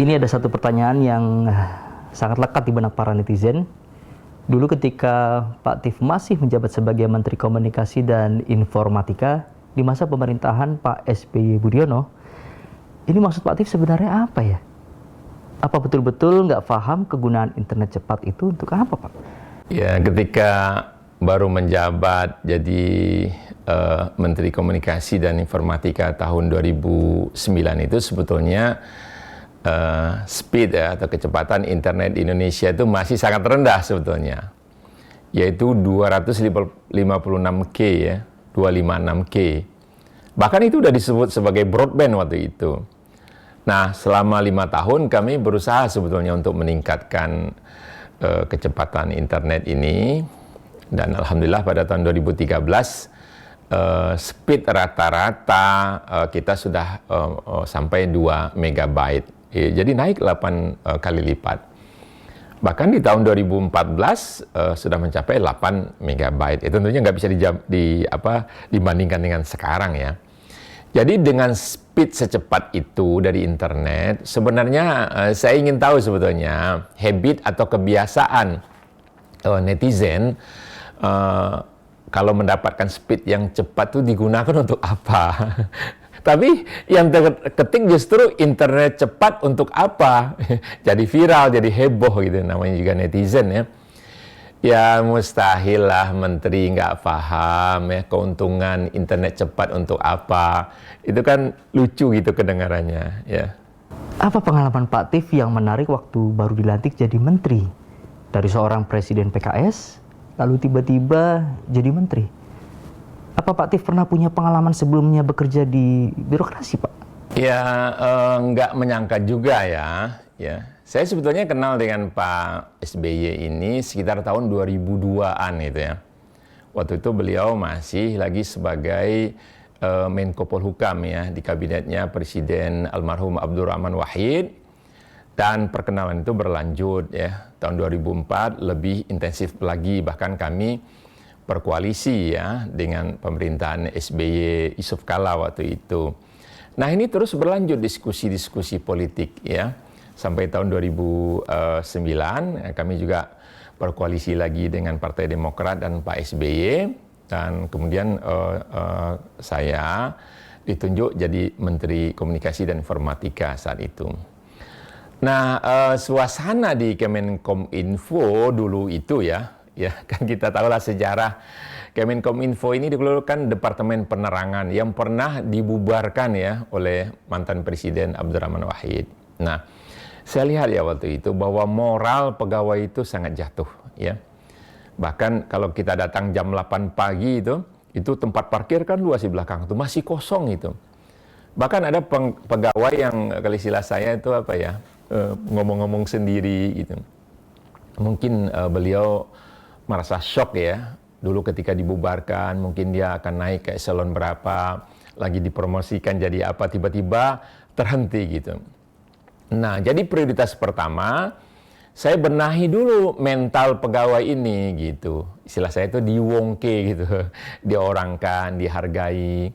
Ini ada satu pertanyaan yang sangat lekat di benak para netizen. Dulu ketika Pak Tief masih menjabat sebagai Menteri Komunikasi dan Informatika di masa pemerintahan Pak SBY Budiono, ini maksud Pak Tief sebenarnya apa ya? Apa betul-betul nggak paham kegunaan internet cepat itu untuk apa, Pak? Ya, ketika baru menjabat jadi Menteri Komunikasi dan Informatika tahun 2009 itu sebetulnya speed atau kecepatan internet di Indonesia itu masih sangat rendah sebetulnya, yaitu 256K ya, 256K. Bahkan itu sudah disebut sebagai broadband waktu itu. Nah, selama 5 tahun kami berusaha sebetulnya untuk meningkatkan kecepatan internet ini, dan alhamdulillah pada tahun 2013 speed rata-rata kita sudah sampai 2 megabyte. Jadi naik 8 kali lipat. Bahkan di tahun 2014 sudah mencapai 8 megabyte. Itu tentunya nggak bisa dibandingkan dengan sekarang ya. Jadi dengan speed secepat itu dari internet, sebenarnya saya ingin tahu sebetulnya habit atau kebiasaan netizen kalau mendapatkan speed yang cepat itu digunakan untuk apa? Tapi yang terketik justru internet cepat untuk apa? Jadi viral, jadi heboh gitu, namanya juga netizen ya. Ya mustahil lah menteri nggak paham ya keuntungan internet cepat untuk apa. Itu kan lucu gitu kedengarannya ya. Apa pengalaman Pak Tief yang menarik waktu baru dilantik jadi menteri? Dari seorang presiden PKS, lalu tiba-tiba jadi menteri. Apa Pak Tief pernah punya pengalaman sebelumnya bekerja di birokrasi, Pak? Ya, nggak menyangka juga ya. Saya sebetulnya kenal dengan Pak SBY ini sekitar tahun 2002-an itu ya. Waktu itu beliau masih lagi sebagai Menko Polhukam ya, di kabinetnya Presiden almarhum Abdurrahman Wahid. Dan perkenalan itu berlanjut ya. Tahun 2004 lebih intensif lagi, bahkan kami berkoalisi ya dengan pemerintahan SBY Yusuf Kala waktu itu. Nah, ini terus berlanjut diskusi-diskusi politik ya. Sampai tahun 2009 kami juga berkoalisi lagi dengan Partai Demokrat dan Pak SBY, dan kemudian saya ditunjuk jadi Menteri Komunikasi dan Informatika saat itu. Nah, suasana di Kemenkominfo dulu itu ya kan kita tahulah sejarah Kemenkominfo ini dulu kan Departemen Penerangan yang pernah dibubarkan ya oleh mantan Presiden Abdurrahman Wahid. Nah, saya lihat ya waktu itu bahwa moral pegawai itu sangat jatuh ya. Bahkan kalau kita datang jam 8 pagi itu tempat parkir kan luas di belakang itu masih kosong itu. Bahkan ada pegawai yang kalau istilah saya itu apa ya, ngomong-ngomong sendiri gitu. Mungkin beliau merasa shock ya, dulu ketika dibubarkan, mungkin dia akan naik ke eselon berapa, lagi dipromosikan jadi apa, tiba-tiba terhenti gitu. Nah, jadi prioritas pertama, saya benahi dulu mental pegawai ini gitu. Istilah saya itu diwongke gitu, diorangkan, dihargai.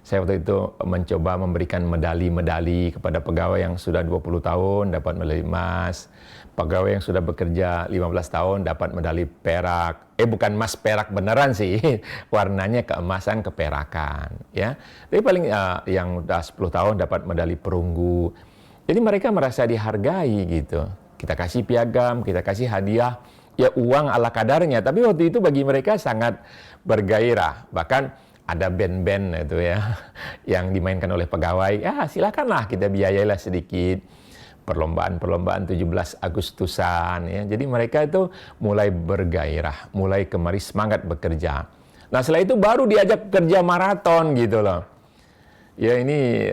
Saya waktu itu mencoba memberikan medali-medali kepada pegawai yang sudah 20 tahun dapat medali emas, pegawai yang sudah bekerja 15 tahun dapat medali perak. Bukan emas perak beneran sih, warnanya keemasan keperakan ya. Tapi paling yang udah 10 tahun dapat medali perunggu. Jadi mereka merasa dihargai gitu. Kita kasih piagam, kita kasih hadiah, ya uang ala kadarnya. Tapi waktu itu bagi mereka sangat bergairah. Bahkan ada band-band itu ya yang dimainkan oleh pegawai. Ya silakanlah kita biayailah sedikit. Perlombaan-perlombaan 17 Agustusan ya. Jadi mereka itu mulai bergairah, mulai kemari semangat bekerja. Nah, setelah itu baru diajak kerja maraton gitu loh. Ya ini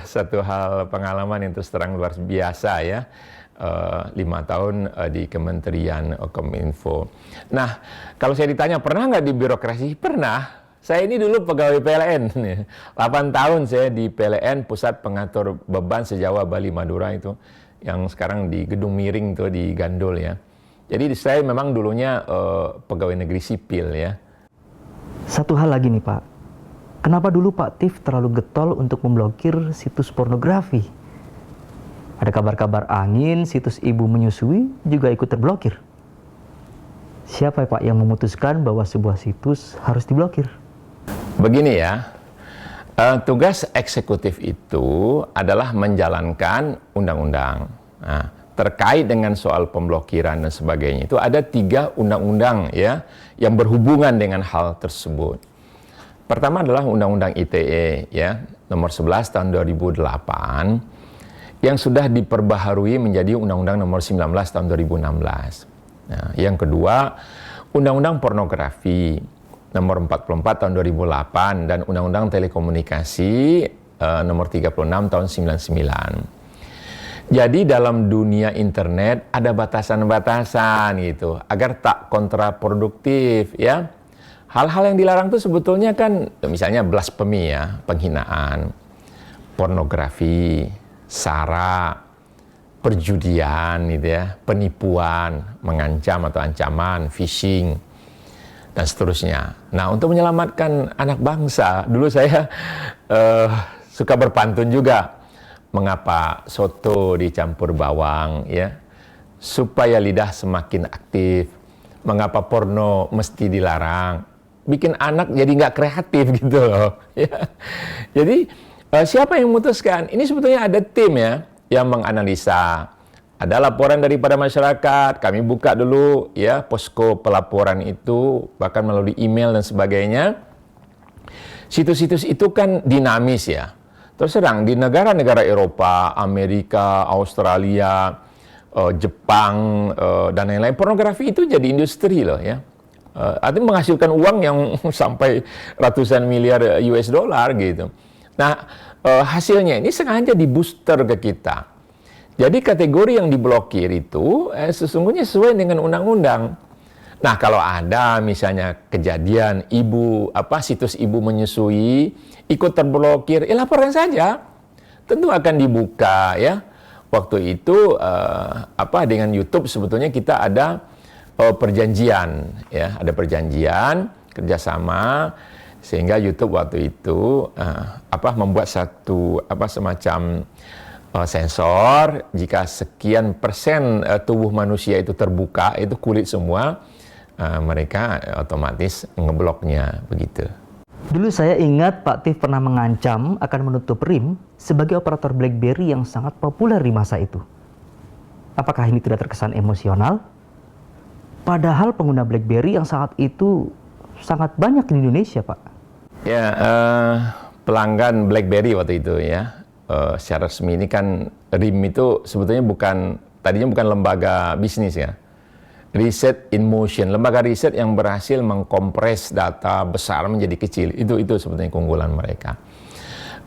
satu hal pengalaman yang terus terang luar biasa ya. 5 tahun di Kementerian Kominfo. Nah, kalau saya ditanya pernah nggak di birokrasi? Pernah. Saya ini dulu pegawai PLN. 8 tahun saya di PLN, Pusat Pengatur Beban Sejawa Bali Madura itu, yang sekarang di Gedung Miring tuh di Gandul ya. Jadi saya memang dulunya pegawai negeri sipil ya. Satu hal lagi nih Pak, kenapa dulu Pak Tief terlalu getol untuk memblokir situs pornografi? Ada kabar-kabar angin, situs ibu menyusui juga ikut terblokir. Siapa Pak yang memutuskan bahwa sebuah situs harus diblokir? Begini ya, tugas eksekutif itu adalah menjalankan undang-undang. Nah, terkait dengan soal pemblokiran dan sebagainya, itu ada 3 undang-undang ya yang berhubungan dengan hal tersebut. Pertama adalah Undang-Undang ITE ya, nomor 11 tahun 2008 yang sudah diperbaharui menjadi Undang-Undang nomor 19 tahun 2016. Nah, yang kedua, Undang-Undang Pornografi nomor 44 tahun 2008 dan Undang-Undang Telekomunikasi nomor 36 tahun 99. Jadi dalam dunia internet ada batasan-batasan gitu agar tak kontraproduktif ya. Hal-hal yang dilarang itu sebetulnya kan misalnya blasfemi ya, penghinaan, pornografi, sara, perjudian gitu ya, penipuan, mengancam atau ancaman, phishing dan seterusnya. Nah, untuk menyelamatkan anak bangsa, dulu saya suka berpantun juga. Mengapa soto dicampur bawang ya, supaya lidah semakin aktif. Mengapa porno mesti dilarang, bikin anak jadi nggak kreatif gitu loh ya. Jadi siapa yang memutuskan? Ini sebetulnya ada tim ya yang menganalisa. Ada laporan daripada masyarakat, kami buka dulu ya posko pelaporan itu, bahkan melalui email dan sebagainya. Situs-situs itu kan dinamis ya. Terus terang di negara-negara Eropa, Amerika, Australia, Jepang, dan lain-lain, pornografi itu jadi industri loh ya. Artinya menghasilkan uang yang sampai ratusan miliar US dollar gitu. Nah, hasilnya ini sengaja di-booster ke kita. Jadi kategori yang diblokir itu sesungguhnya sesuai dengan undang-undang. Nah, kalau ada misalnya kejadian situs ibu menyusui ikut terblokir, laporan saja. Tentu akan dibuka ya. Waktu itu dengan YouTube sebetulnya kita ada perjanjian ya, ada perjanjian kerjasama sehingga YouTube waktu itu membuat satu semacam sensor jika sekian persen tubuh manusia itu terbuka, itu kulit semua, mereka otomatis ngebloknya begitu. Dulu saya ingat Pak Tif pernah mengancam akan menutup RIM sebagai operator BlackBerry yang sangat populer di masa itu. Apakah ini tidak terkesan emosional? Padahal pengguna BlackBerry yang saat itu sangat banyak di Indonesia, Pak. Ya, pelanggan BlackBerry waktu itu ya. Secara resmi ini kan RIM itu sebetulnya tadinya bukan lembaga bisnis ya. Research in Motion, lembaga riset yang berhasil mengkompres data besar menjadi kecil. Itu sebetulnya keunggulan mereka.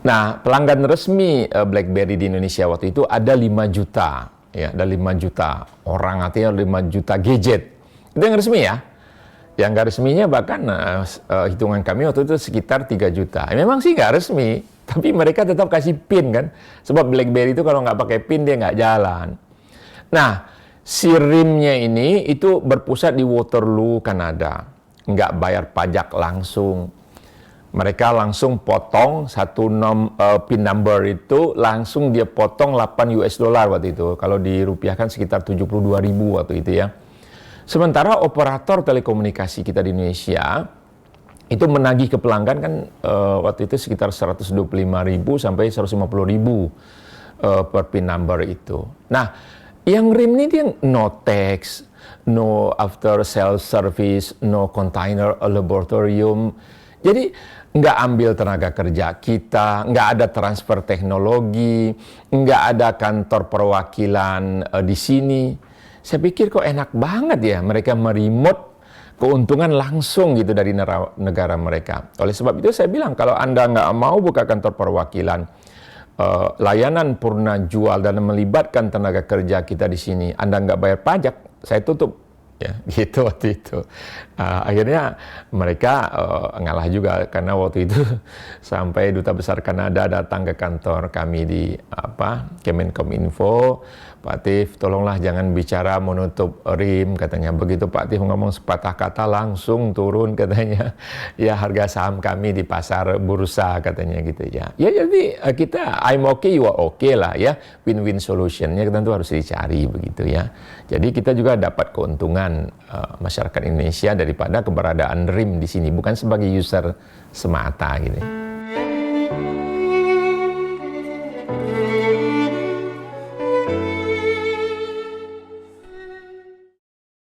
Nah, pelanggan resmi BlackBerry di Indonesia waktu itu ada 5 juta. Ya, ada 5 juta orang, artinya 5 juta gadget. Itu yang resmi ya. Yang nggak resminya bahkan hitungan kami waktu itu sekitar 3 juta. Memang sih nggak resmi, tapi mereka tetap kasih PIN kan. Sebab BlackBerry itu kalau nggak pakai PIN dia nggak jalan. Nah, si RIM-nya ini itu berpusat di Waterloo, Kanada. Nggak bayar pajak langsung. Mereka langsung potong PIN number itu, langsung dia potong 8 US dollar waktu itu. Kalau dirupiahkan sekitar 72.000 waktu itu ya. Sementara operator telekomunikasi kita di Indonesia itu menagih ke pelanggan kan waktu itu sekitar 125.000 sampai 150.000 per PIN number itu. Nah, yang RIM ini dia no tax, no after sales service, no container laboratorium. Jadi nggak ambil tenaga kerja kita, nggak ada transfer teknologi, nggak ada kantor perwakilan di sini. Saya pikir kok enak banget ya mereka meremote keuntungan langsung gitu dari negara mereka. Oleh sebab itu saya bilang kalau Anda nggak mau buka kantor perwakilan, layanan purna jual dan melibatkan tenaga kerja kita di sini, Anda nggak bayar pajak, saya tutup ya gitu waktu itu. Akhirnya mereka ngalah juga karena waktu itu sampai Duta Besar Kanada datang ke kantor kami di Kemenkominfo. Pak Tif, tolonglah jangan bicara menutup rim, katanya. Begitu Pak Tif ngomong sepatah kata langsung turun, katanya. Ya harga saham kami di pasar bursa, katanya gitu ya. Ya jadi kita I'm okay, you are okay lah ya. Win-win solutionnya tentu harus dicari begitu ya. Jadi kita juga dapat keuntungan masyarakat Indonesia daripada keberadaan rim di sini, bukan sebagai user semata gitu.